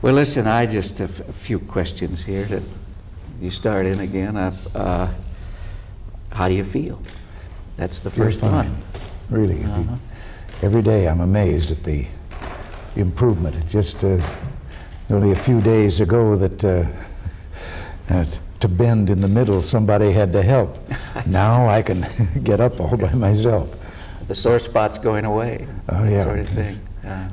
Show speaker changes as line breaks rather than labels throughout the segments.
Well, listen, I just have a few questions here that you start in again. How do you feel? That's the first one.
Really. Every day I'm amazed at the improvement. Just only a few days ago that to bend in the middle, somebody had to help. Now I can get up all by myself.
The sore spot's going away.
Oh, yeah.
Sort of thing.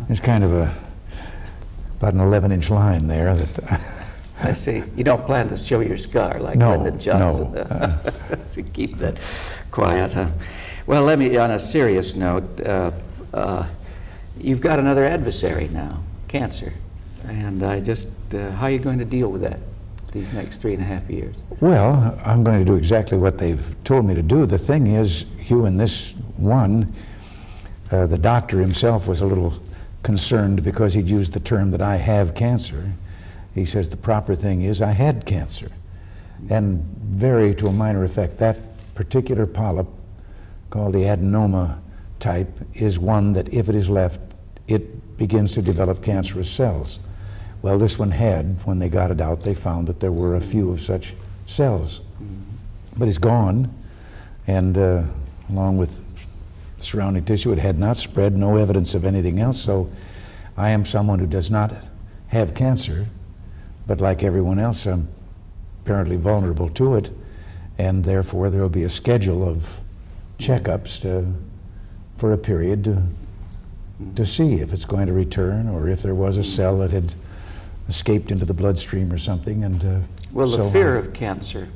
There's kind of about an 11-inch line there that
I see. You don't plan to show your scar like
No,
Lyndon Johnson.
no.
So keep that quiet, huh? Well, let me, on a serious note, you've got another adversary now, cancer. And how are you going to deal with that these next 3.5 years?
Well, I'm going to do exactly what they've told me to do. The thing is, Hugh, in this one, the doctor himself was a little concerned because he'd used the term that I have cancer. He says the proper thing is I had cancer. And very to a minor effect, that particular polyp, called the adenoma type, is one that if it is left, it begins to develop cancerous cells. Well, this one had, when they got it out, they found that there were a few of such cells. But it's gone, and along with surrounding tissue, it had not spread, no evidence of anything else. So I am someone who does not have cancer, but like everyone else, I'm apparently vulnerable to it, and therefore there will be a schedule of checkups for a period to see if it's going to return or if there was a cell that had escaped into the bloodstream or something. And
will the fear of cancer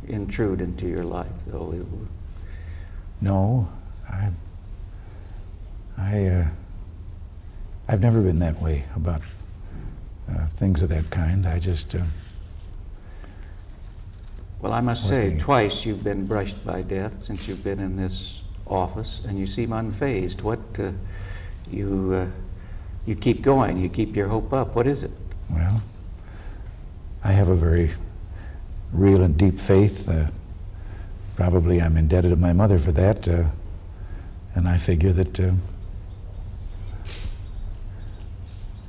intrude into your life, though?
No, I've never been that way about things of that kind. I just
well, I must say, twice you've been brushed by death since you've been in this office, and you seem unfazed. What you keep going, you keep your hope up. What is it?
Well, I have a very real and deep faith. Probably I'm indebted to my mother for that, and I figure that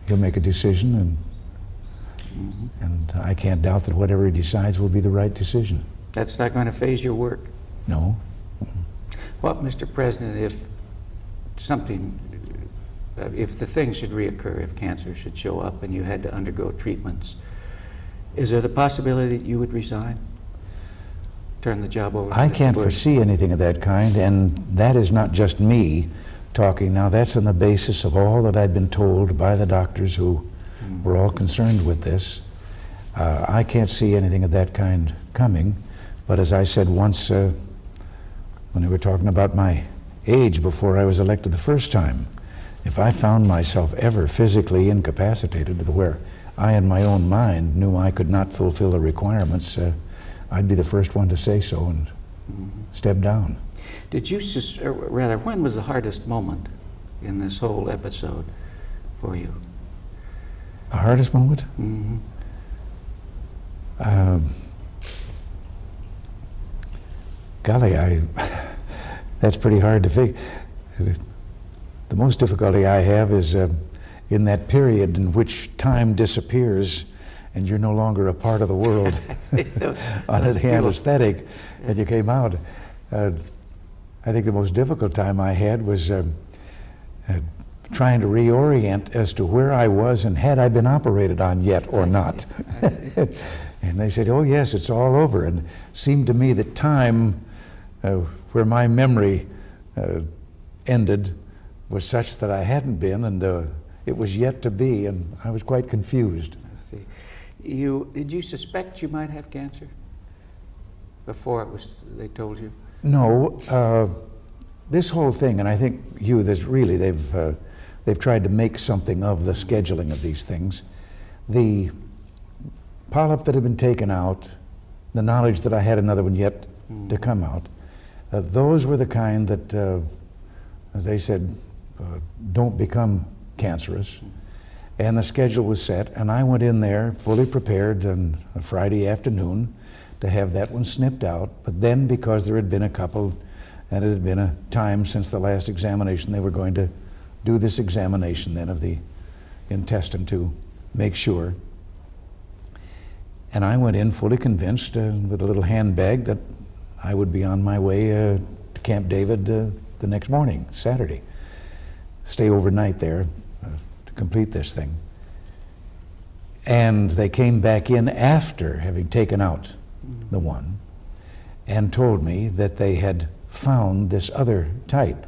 he'll make a decision, and I can't doubt that whatever he decides will be the right decision.
That's not going to phase your work?
No.
What, Mr. President, if the thing should reoccur, if cancer should show up and you had to undergo treatments, is there the possibility that you would resign? Turn the job over to
I
Mr.
can't
Bush?
foresee anything of that kind, and that is not just me talking now. That's on the basis of all that I've been told by the doctors who were all concerned with this. I can't see anything of that kind coming, but as I said once when they were talking about my age before I was elected the first time, if I found myself ever physically incapacitated to where I in my own mind knew I could not fulfill the requirements, I'd be the first one to say so and step down.
Did you, or rather, when was the hardest moment in this whole episode for you?
The hardest moment? Golly, that's pretty hard to figure. The most difficulty I have is in that period in which time disappears and you're no longer a part of the world under the anesthetic, and you came out. I think the most difficult time I had was trying to reorient as to where I was and had I been operated on yet or not. And they said, oh yes, it's all over. And it seemed to me that time, where my memory ended, was such that I hadn't been, and it was yet to be, and I was quite confused.
I see. Did you suspect you might have cancer before they told you?
No. This whole thing, and I think, Hugh, they've tried to make something of the scheduling of these things. The polyp that had been taken out, the knowledge that I had another one yet to come out, those were the kind that, as they said, don't become cancerous. And the schedule was set, and I went in there fully prepared on a Friday afternoon to have that one snipped out. But then, because there had been a couple, and it had been a time since the last examination, they were going to do this examination then of the intestine to make sure. And I went in fully convinced with a little handbag that I would be on my way to Camp David the next morning, Saturday. Stay overnight there to complete this thing. And they came back in after having taken out the one and told me that they had found this other type.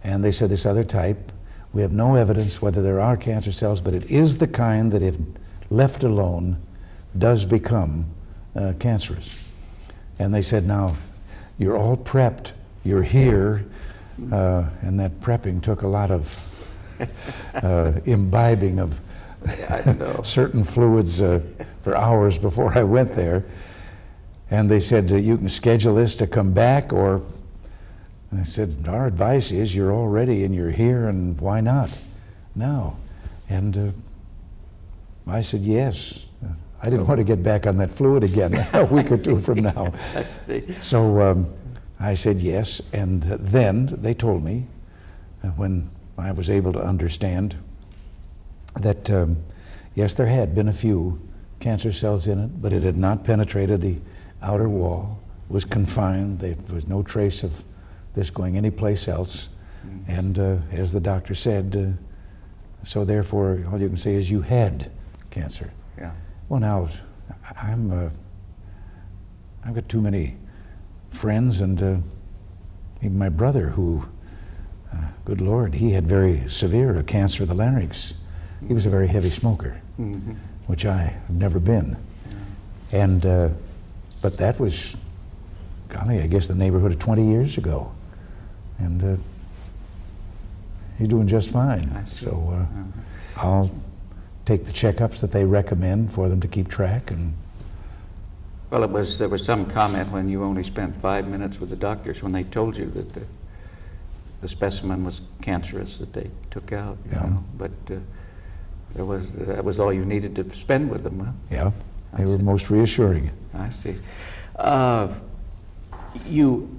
And they said, this other type, we have no evidence whether there are cancer cells, but it is the kind that if left alone does become cancerous. And they said, now, you're all prepped, you're here, and that prepping took a lot of imbibing of certain fluids for hours before I went there. And they said, you can schedule this to come back, or I said, our advice is you're all ready and you're here, and why not now? And I said, yes. I didn't want to get back on that fluid again a week or two from now. So I said yes, and then they told me, when I was able to understand, that yes, there had been a few cancer cells in it, but it had not penetrated the outer wall, was confined. There was no trace of this going anyplace else. And as the doctor said, so therefore all you can say is you had cancer.
Yeah.
Well, now I've got too many friends, and even my brother, who, good Lord, he had very severe cancer of the larynx. He was a very heavy smoker, which I have never been. And but that was, golly, I guess the neighborhood of 20 years ago. And he's doing just fine. So I'll take the checkups that they recommend for them to keep track. And
well, there was some comment when you only spent 5 minutes with the doctors when they told you that the specimen was cancerous that they took out. You know? But that was all you needed to spend with them, huh?
Yeah, they were most reassuring.
I see. You,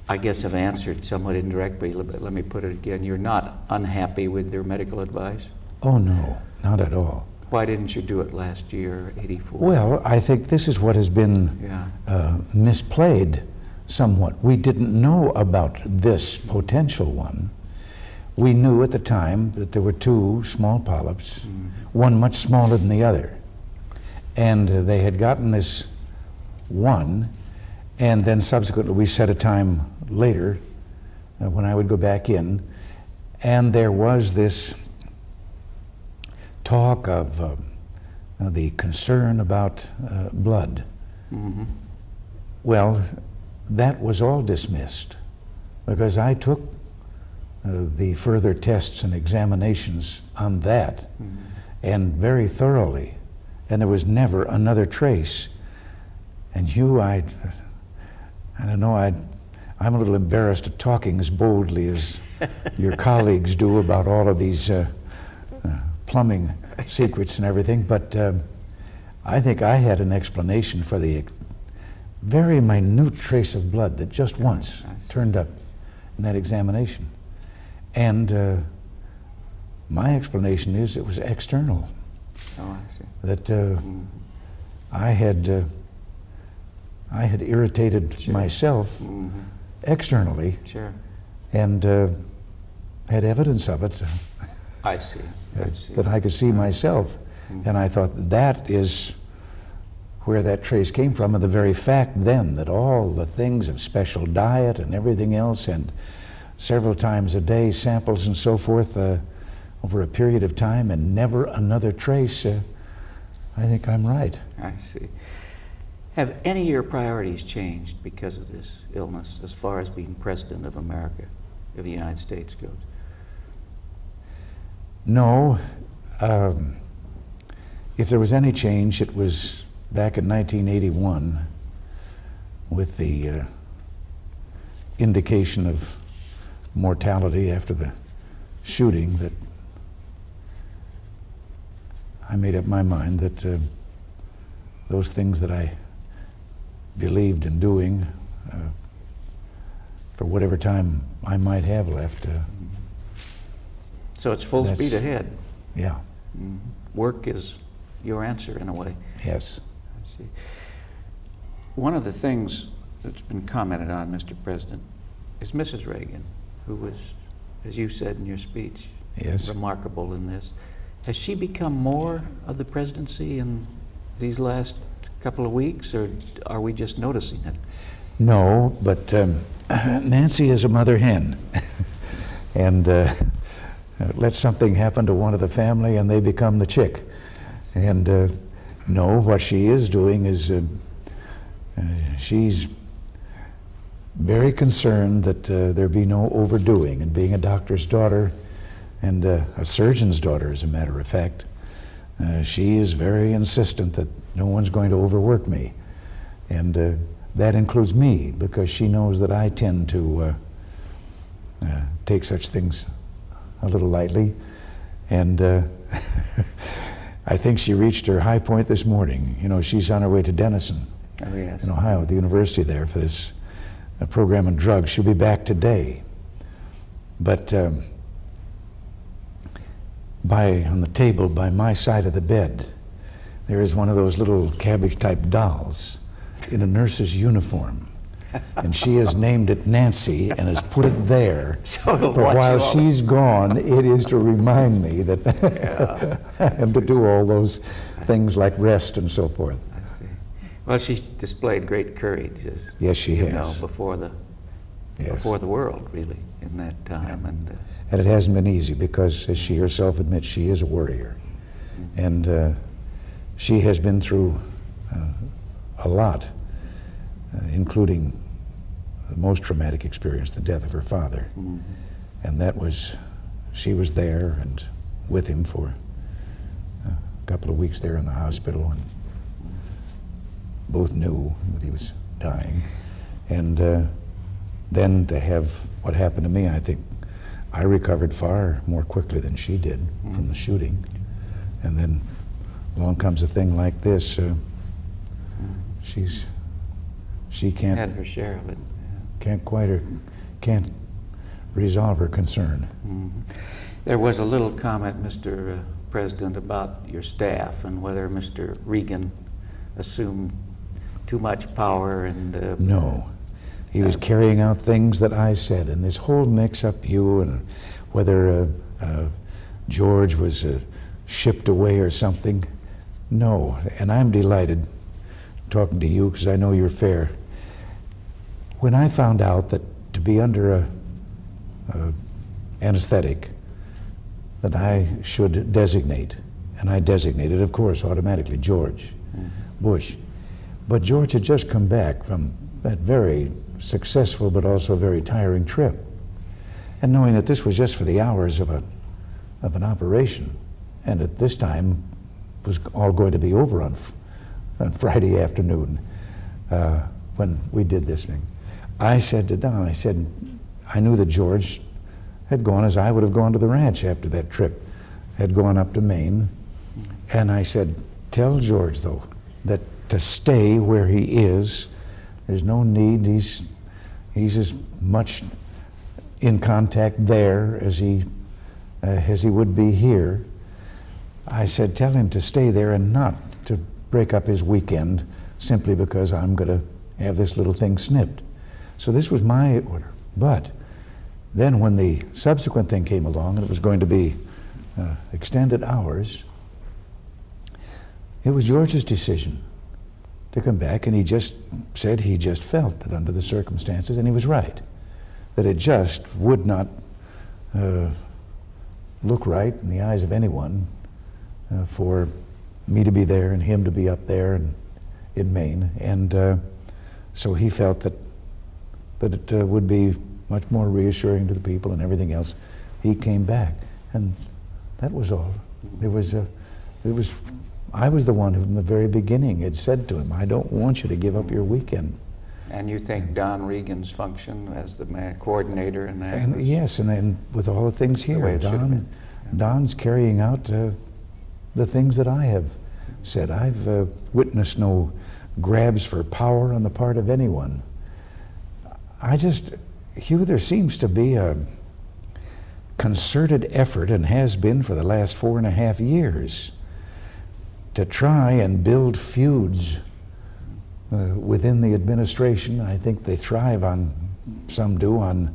I guess, have answered somewhat indirectly, but let me put it again. You're not unhappy with their medical advice?
Oh, no, not at all.
Why didn't you do it last year, 84?
Well, I think this is what has been misplayed somewhat. We didn't know about this potential one. We knew at the time that there were two small polyps, one much smaller than the other. And they had gotten this one, and then subsequently we set a time later when I would go back in, and there was this talk of the concern about blood. Well, that was all dismissed because I took the further tests and examinations on that, and very thoroughly, and there was never another trace. And Hugh, I don't know, I'm a little embarrassed at talking as boldly as your colleagues do about all of these plumbing secrets and everything, but I think I had an explanation for the very minute trace of blood that just once turned up in that examination. And my explanation is it was external.
Oh, I see.
That I had irritated myself externally, and had evidence of it.
I see.
That I could see myself. And I thought that is where that trace came from, and the very fact then that all the things of special diet and everything else, and several times a day samples and so forth over a period of time, and never another trace, I think I'm right.
I see. Have any of your priorities changed because of this illness as far as being President of America, of the United States goes?
No. If there was any change, it was back in 1981 with the indication of mortality after the shooting, that I made up my mind that those things that I believed in doing for whatever time I might have left.
So it's full speed ahead.
Yeah.
work is your answer in a way.
Yes.
I see. One of the things that's been commented on, Mr. President, is Mrs. Reagan, who was, as you said in your speech,
Yes.
remarkable in this. Has she become more of the presidency in these last couple of weeks, or are we just noticing it?
No, but Nancy is a mother hen. And let something happen to one of the family and they become the chick. And no, what she is doing is she's very concerned that there be no overdoing. And being a doctor's daughter and a surgeon's daughter, as a matter of fact, she is very insistent that no one's going to overwork me. And that includes me, because she knows that I tend to take such things a little lightly. And I think she reached her high point this morning. You know, she's on her way to Denison,
Oh, yes.
in Ohio, at the university there for this program on drugs. She'll be back today. But on the table by my side of the bed, there is one of those little cabbage-type dolls in a nurse's uniform. And she has named it Nancy and has put it there.
So it'll
But
watch
while
you all-
she's gone, it is to remind me that I am to do all those things like rest and so forth.
I see. Well, she displayed great courage, as
Yes, she
you
has.
know, before the
Yes.
world, really, in that time. And
And it hasn't been easy because, as she herself admits, she is a warrior. And she has been through a lot, including the most traumatic experience, the death of her father. And that was, she was there and with him for a couple of weeks there in the hospital, and both knew that he was dying. And then to have what happened to me, I think I recovered far more quickly than she did from the shooting. And then along comes a thing like this. She can't
had her share of it.
can't resolve her concern.
There was a little comment, Mr. President, about your staff and whether Mr. Reagan assumed too much power and
No. He was carrying out things that I said, and this whole mix-up, you and whether George was shipped away or something. No, and I'm delighted talking to you because I know you're fair. When I found out that to be under a anesthetic, that I should designate, and I designated, of course, automatically George Bush. But George had just come back from that very successful but also very tiring trip. And knowing that this was just for the hours of an operation, and at this time was all going to be over on Friday afternoon when we did this thing, I said to Don, I knew that George had gone as I would have gone to the ranch after that trip, had gone up to Maine. And I said, tell George, though, that to stay where he is, there's no need. He's as much in contact there as he would be here. I said, tell him to stay there and not to break up his weekend simply because I'm going to have this little thing snipped. So this was my order. But then when the subsequent thing came along and it was going to be extended hours, it was George's decision to come back, and he just said he just felt that under the circumstances, and he was right, that it just would not look right in the eyes of anyone for me to be there and him to be up there in Maine. And so he felt that it would be much more reassuring to the people and everything else. He came back, and that was all. I was the one who from the very beginning had said to him, I don't want you to give up your weekend.
And you think Don Regan's function as the coordinator in that?
And yes, and with all the things
The way
here,
it should have been.
Don's carrying out the things that I have said. I've witnessed no grabs for power on the part of anyone. Hugh, there seems to be a concerted effort, and has been for the last 4.5 years, to try and build feuds within the administration. I think they thrive on, some do, on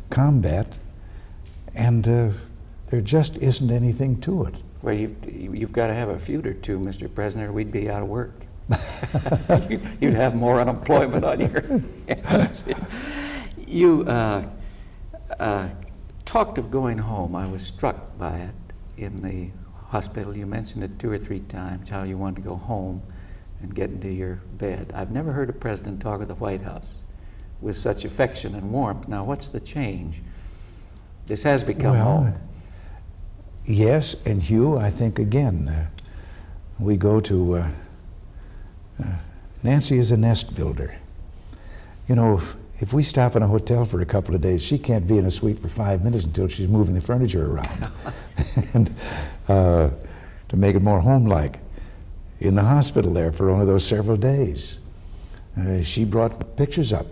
combat, and there just isn't anything to it.
Well, you've got to have a feud or two, Mr. President, or we'd be out of work. You'd have more unemployment on your hands. You talked of going home. I was struck by it in the hospital. You mentioned it 2 or 3 times, how you wanted to go home and get into your bed. I've never heard a president talk of the White House with such affection and warmth. Now, what's the change? This has become home.
Yes, and Hugh, I think again, we go to, Nancy is a nest builder. You know, if we stop in a hotel for a couple of days, she can't be in a suite for 5 minutes until she's moving the furniture around and to make it more home-like. In the hospital there for only those several days, she brought pictures up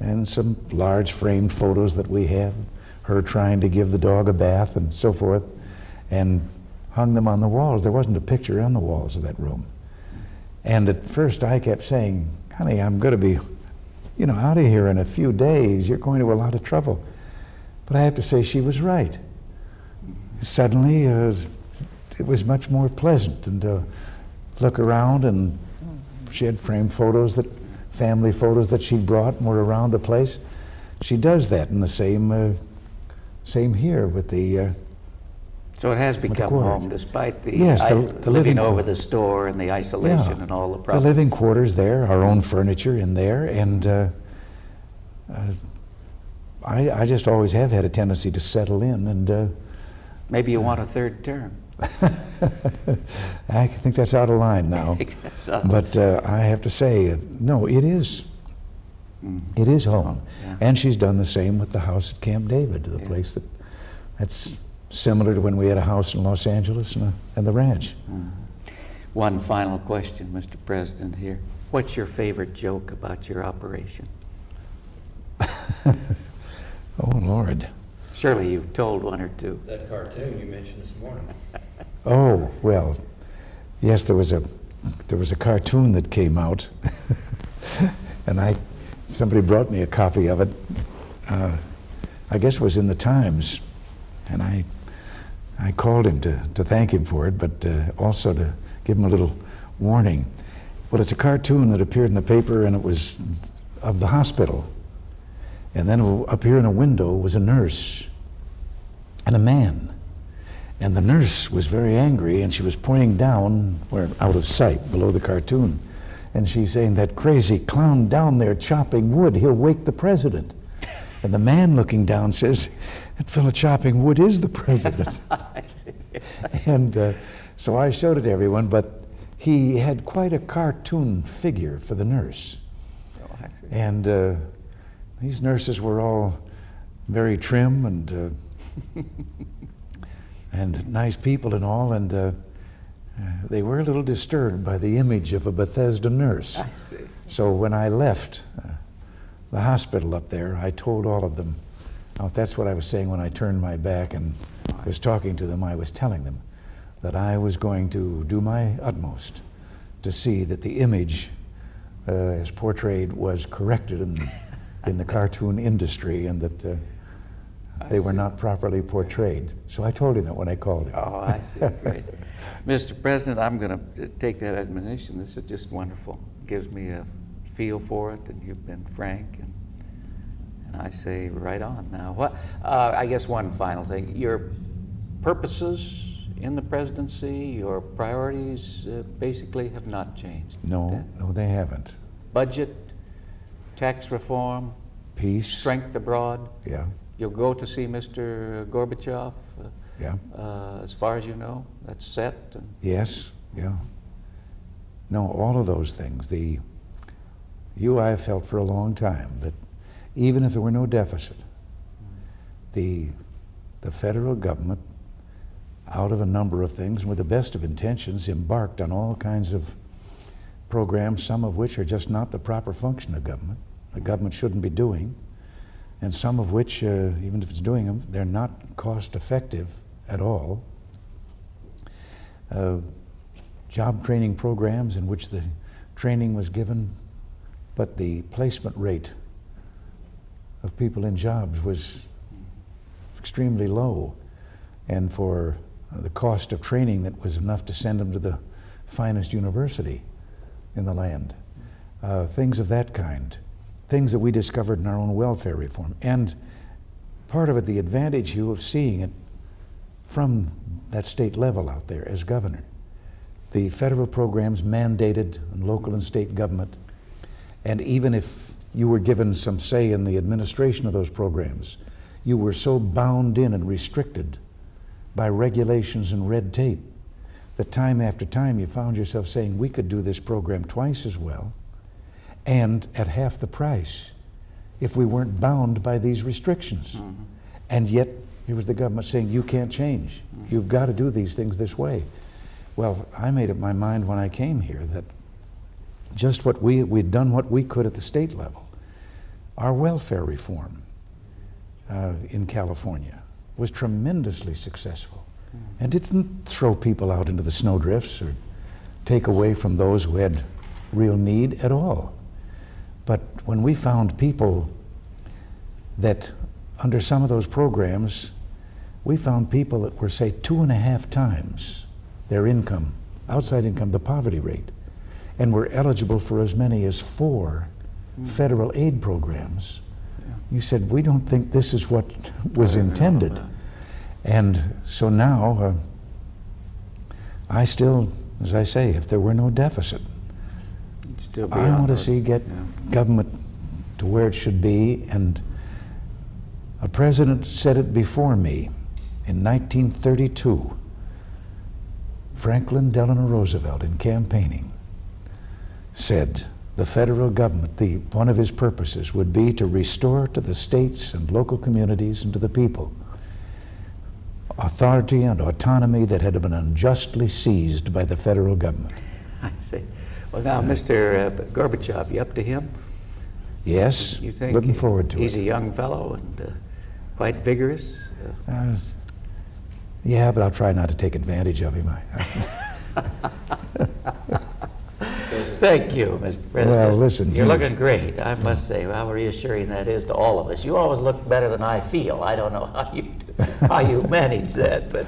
and some large framed photos that we have, her trying to give the dog a bath and so forth, and hung them on the walls. There wasn't a picture on the walls of that room. And at first I kept saying, honey, I'm going to be, you know, out of here in a few days. You're going to a lot of trouble. But I have to say she was right. Suddenly, it was much more pleasant, and to look around, and she had framed photos, that family photos that she brought and were around the place. She does that in the same here with the
so it has become home, despite the,
the
living over the store and the isolation and all the problems.
The living quarters there, our own furniture in there, and I just always have had a tendency to settle in, and
maybe you want a 3rd term.
I think that's out of line now. But I have to say, no, it is. It is home. Yeah. And she's done the same with the house at Camp David, the place that's similar to when we had a house in Los Angeles and the ranch.
One final question, Mr. President, here. What's your favorite joke about your operation?
Oh, Lord.
Surely you've told one or two.
That cartoon you mentioned this morning.
Oh, well, yes, there was a cartoon that came out, and somebody brought me a copy of it. I guess it was in the Times, and I called him to thank him for it, but also to give him a little warning. Well, it's a cartoon that appeared in the paper, and it was of the hospital. And then up here in a window was a nurse and a man. And the nurse was very angry, and she was pointing down, out of sight, below the cartoon. And she's saying, that crazy clown down there chopping wood, he'll wake the president. And the man looking down says, that fellow chopping wood is the president. And so I showed it to everyone, but he had quite a cartoon figure for the nurse. And these nurses were all very trim and nice people and all, and they were a little disturbed by the image of a Bethesda nurse.
I see.
So when I left the hospital up there, I told all of them, that's what I was saying when I turned my back and was talking to them. I was telling them that I was going to do my utmost to see that the image as portrayed was corrected in the cartoon industry, and that they were not properly portrayed. So I told him that when I called him.
Oh, I see. Great. Mr. President, I'm going to take that admonition. This is just wonderful. It gives me a feel for it, and you've been frank, and I say right on. Now, I guess one final thing. Your purposes in the presidency, your priorities basically have not changed.
No, they haven't.
Budget, tax reform,
peace,
strength abroad.
Yeah.
You'll go to see Mr. Gorbachev.
Yeah.
As far as you know, that's set.
Yes. Yeah. No, all of those things. I have felt for a long time that even if there were no deficit, the federal government, out of a number of things, with the best of intentions, embarked on all kinds of programs, some of which are just not the proper function of government. The government shouldn't be doing, and some of which, even if it's doing them, they're not cost effective at all. job training programs in which the training was given, but the placement rate of people in jobs was extremely low. And for the cost of training that was enough to send them to the finest university in the land. Things of that kind. Things that we discovered in our own welfare reform. And part of it, the advantage, Hugh, of seeing it from that state level out there as governor. The federal programs mandated in local and state government, and even if you were given some say in the administration of those programs, you were so bound in and restricted by regulations and red tape that time after time you found yourself saying, we could do this program twice as well and at half the price if we weren't bound by these restrictions. Mm-hmm. And yet, here was the government saying, you can't change. Mm-hmm. You've got to do these things this way. Well, I made up my mind when I came here that just what we'd done what we could at the state level. Our welfare reform in California was tremendously successful and didn't throw people out into the snowdrifts or take away from those who had real need at all. But when we found people that under some of those programs, we found people that were, say, 2.5 times their income, outside income, the poverty rate, and were eligible for as many as 4 federal aid programs. Yeah. You said, we don't think this is what was intended. And so now, I still, as I say, if there were no deficit, I want to see government to where it should be. And a president said it before me in 1932. Franklin Delano Roosevelt, in campaigning, said the federal government, one of his purposes would be to restore to the states and local communities and to the people authority and autonomy that had been unjustly seized by the federal government.
I see. Well, now, Mr. Gorbachev, you up to him?
Yes,
you think
looking forward to it.
He's a young fellow and quite vigorous?
Yeah, but I'll try not to take advantage of him.
Thank you, Mr. President.
Well, listen,
you're looking great, I must say. How reassuring that is to all of us. You always look better than I feel. I don't know how you manage that, but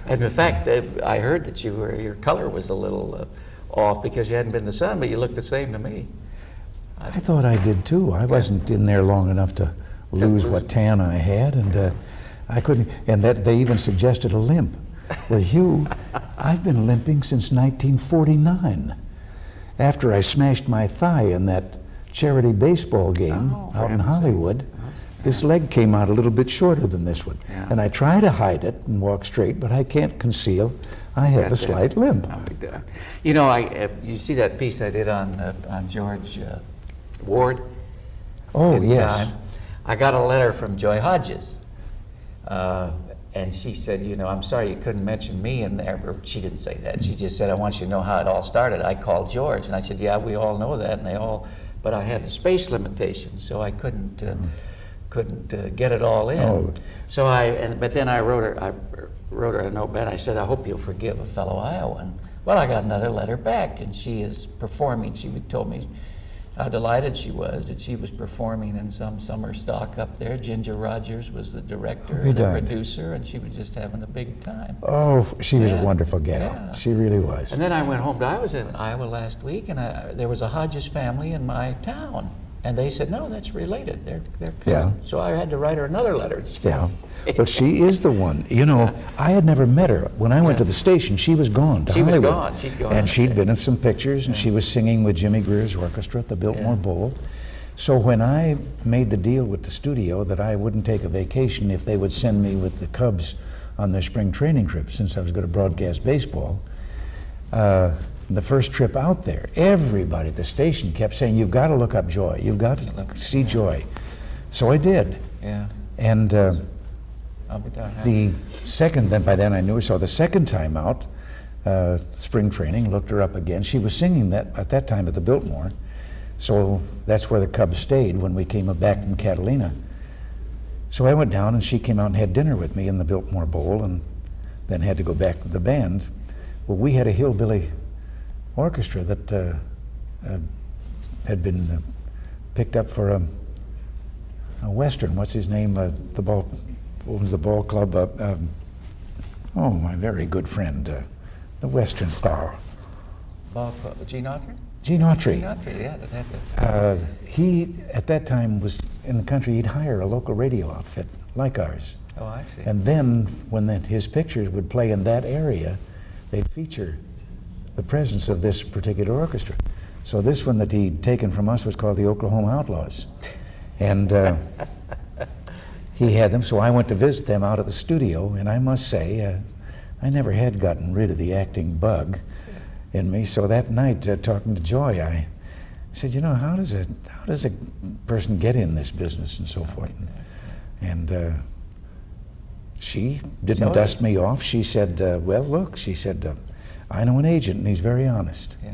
and in fact, I heard that your color was a little off because you hadn't been in the sun, but you look the same to me.
I thought I did too. I wasn't in there long enough to lose what tan I had, and I couldn't. And that they even suggested a limp. Well, Hugh, I've been limping since 1949. After I smashed my thigh in that charity baseball game out in Hollywood, this leg came out a little bit shorter than this one. Yeah. And I try to hide it and walk straight, but I can't conceal I have a slight limp.
You know, you see that piece I did on George Ward?
Oh, yes.
I got a letter from Joy Hodges. And she said, you know, I'm sorry you couldn't mention me in there. Or she didn't say that. She just said, I want you to know how it all started. I called George, and I said, yeah, we all know that, but I had the space limitation, so I couldn't get it all in. Oh. So but then I wrote her a note back. I said, I hope you'll forgive a fellow Iowan. Well, I got another letter back, and she is performing. She told me how delighted she was that she was performing in some summer stock up there. Ginger Rogers was the director and the producer, and she was just having a big time.
Oh, she was a wonderful gal. Yeah. She really was.
And then I went home. I was in Iowa last week, and there was a Hodges family in my town. And they said, no, that's related. They're cousins. Yeah. So I had to write her another letter.
Yeah. But she is the one. You know, I had never met her. When I went to the station, she was gone to Hollywood.
She was gone. She'd gone.
And she'd been in some pictures, and she was singing with Jimmy Greer's orchestra at the Biltmore Bowl. So when I made the deal with the studio that I wouldn't take a vacation if they would send me with the Cubs on their spring training trip, since I was going to broadcast baseball, the first trip out there, everybody at the station kept saying, you've got to look up Joy. You've got to see Joy. So I did. Yeah. And the second, by then I knew her, so the second time out, spring training, looked her up again. She was singing that at that time at the Biltmore. So that's where the Cubs stayed when we came back from Catalina. So I went down and she came out and had dinner with me in the Biltmore Bowl and then had to go back to the band. Well, we had a hillbilly orchestra that had been picked up for a Western. What's his name? The ball owns the ball club. Oh, my very good friend, the Western star.
Gene Autry?
Gene Autry.
Gene Autry, yeah. That had
He, at that time, was in the country. He'd hire a local radio outfit like ours.
oh, I see.
And then, when his pictures would play in that area, they'd feature the presence of this particular orchestra. So this one that he'd taken from us was called the Oklahoma Outlaws. And he had them, so I went to visit them out at the studio, and I must say, I never had gotten rid of the acting bug in me. So that night, talking to Joy, I said, you know, how does a person get in this business and so forth? And she didn't dust me off. She said, well, look, she said, I know an agent, and he's very honest.
Yeah.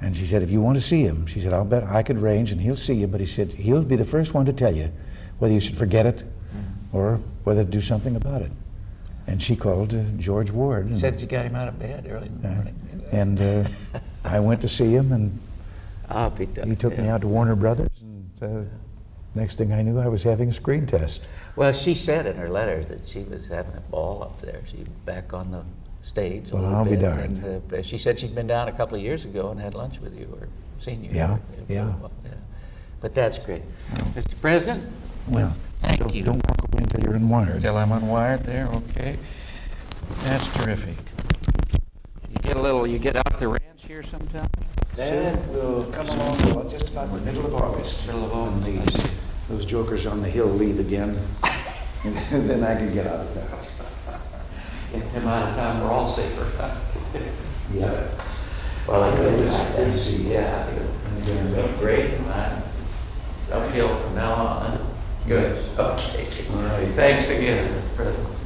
And she said, if you want to see him, she said, I'll bet I could arrange, and he'll see you, but he said, he'll be the first one to tell you whether you should forget it or whether to do something about it. And she called George Ward. And,
Said you got him out of bed early in the morning.
and I went to see him, and
I'll be done.
he took me out to Warner Brothers, and next thing I knew, I was having a screen test.
Well, she said in her letters that she was having a ball up there. She's back on the stage a
Well,
little
I'll be
bit.
darned.
And, she said she'd been down a couple of years ago and had lunch with you or seen you.
Yeah,
or-
yeah.
But that's great. Mr. President?
Well,
Thank you.
don't walk away until you're unwired.
Until I'm unwired there, okay. That's terrific. You get out the ranch here sometime?
That will come along just about the middle of August.
Middle of
When
August.
those jokers on the hill leave again, and then I can get out of town.
Get him out of town, we're all safer.
Yeah.
Well, I
Good to see you.
Yeah. Great, man. It's uphill from now on. Good. Okay.
All right.
Thanks again, Mr. President.